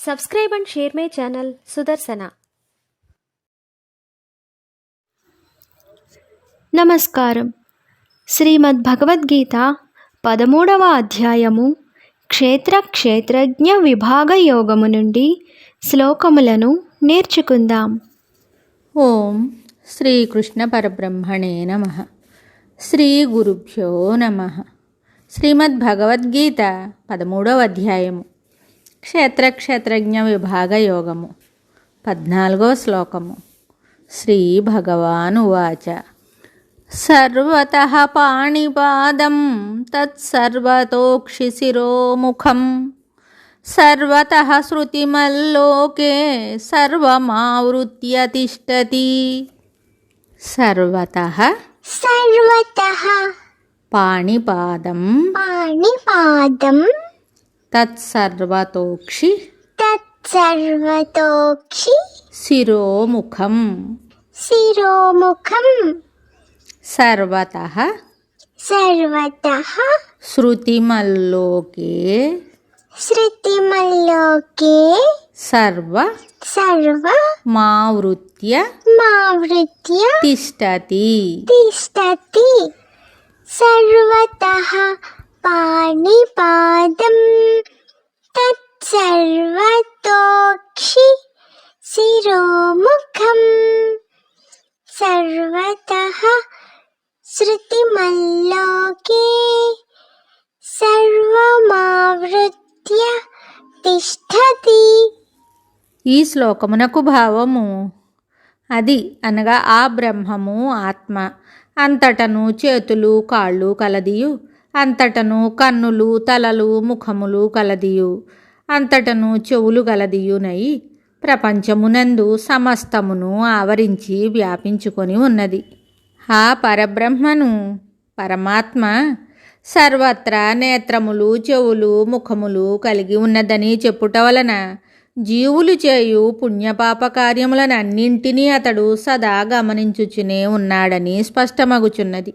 Subscribe and share my channel Sudarsana. నమస్కారం. శ్రీమద్ భగవద్గీత 13వ అధ్యాయము క్షేత్రజ్ఞ విభాగ యోగము నుండి శ్లోకములను నేర్చుకుందాం. ఓం శ్రీకృష్ణ పరబ్రహ్మణే నమః. శ్రీ గురుభ్యో నమః. శ్రీమద్ భగవద్గీత 13వ అధ్యాయము క్షేత్రజ్ఞ విభాగ యోగము 14వ శ్లోకము. శ్రీ భగవానువాచ సర్వతః పాణిపాదం తత్సర్వతోక్షిశిరోముఖం సర్వతః శృతిమల్లోకే సర్వమావృత్య తిష్టతి. సర్వతః పాణిపాదం తత్సర్వతోక్షి శిరోముఖం సర్వతః శృతిమల్లోకే సర్వమావృత్య తిష్టతి. సర్వతః పాణిపాదం తత్సర్వతోక్షి శిరోముఖం సర్వతః శృతిమల్లోకే సర్వమావృత్య తిష్టతి. ఈ శ్లోకమునకు భావము అది అనగా ఆ బ్రహ్మము ఆత్మ అంతటను చేతులు కాళ్ళు కలదియు, అంతటను కన్నులు తలలు ముఖములు కలదియు, అంతటను చెవులు కలదియునై ప్రపంచమునందు సమస్తమును ఆవరించి వ్యాపించుకొని ఉన్నది. ఆ పరబ్రహ్మను పరమాత్మ సర్వత్రా నేత్రములు చెవులు ముఖములు కలిగి ఉన్నదని చెప్పుట వలన జీవులు చేయు పుణ్యపాప కార్యములనన్నింటినీ అతడు సదా గమనించుచునే ఉన్నాడని స్పష్టమగుచున్నది.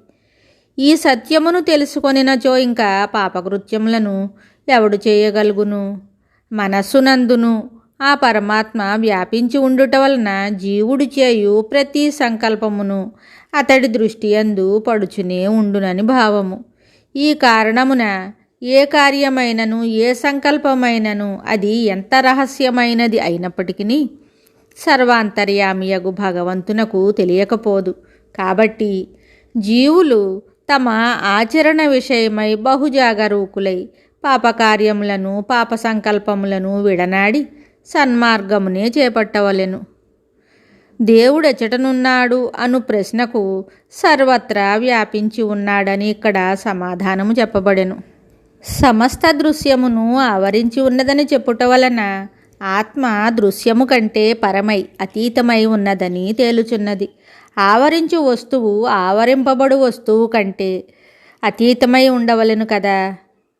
ఈ సత్యమును తెలుసుకొనినచో ఇంకా పాపకృత్యములను ఎవడు చేయగలుగును? మనస్సునందును ఆ పరమాత్మ వ్యాపించి ఉండుట వలన జీవుడు చేయు ప్రతి సంకల్పమును అతడి దృష్టి యందు పడుచునే ఉండునని భావము. ఈ కారణమున ఏ కార్యమైనను ఏ సంకల్పమైనను అది ఎంత రహస్యమైనది అయినప్పటికీ సర్వాంతర్యామియగు భగవంతునకు తెలియకపోదు. కాబట్టి జీవులు తమ ఆచరణ విషయమై బహుజాగరూకులై పాపకార్యములను పాప సంకల్పములను విడనాడి సన్మార్గమునే చేపట్టవలెను. దేవుడెచటనున్నాడు అను ప్రశ్నకు సర్వత్రా వ్యాపించి ఉన్నాడని ఇక్కడ సమాధానము చెప్పబడెను. సమస్త దృశ్యమును ఆవరించి ఉన్నదని చెప్పుట వలన ఆత్మ దృశ్యము కంటే పరమై అతీతమై ఉన్నదని తేలుచున్నది. ఆవరించు వస్తువు ఆవరింపబడు వస్తువు కంటే అతీతమై ఉండవలెను కదా.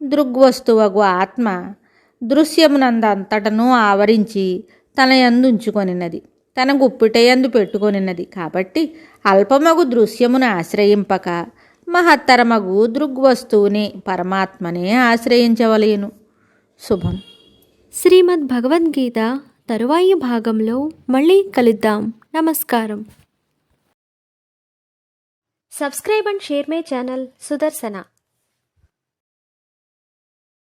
దృగ్వస్తువగు ఆత్మ దృశ్యమునందంతటను ఆవరించి తన యందు ఉంచుకొనినది, తన గుప్పిటయందు పెట్టుకొనినది. కాబట్టి అల్పమగు దృశ్యమును ఆశ్రయింపక మహత్తరమగు దృగ్వస్తువుని పరమాత్మనే ఆశ్రయించవలెను. శుభం. శ్రీమద్ భగవద్గీత తరువాయి భాగంలో మళ్ళీ కలుద్దాం. నమస్కారం. Subscribe and share my channel Sudarsana.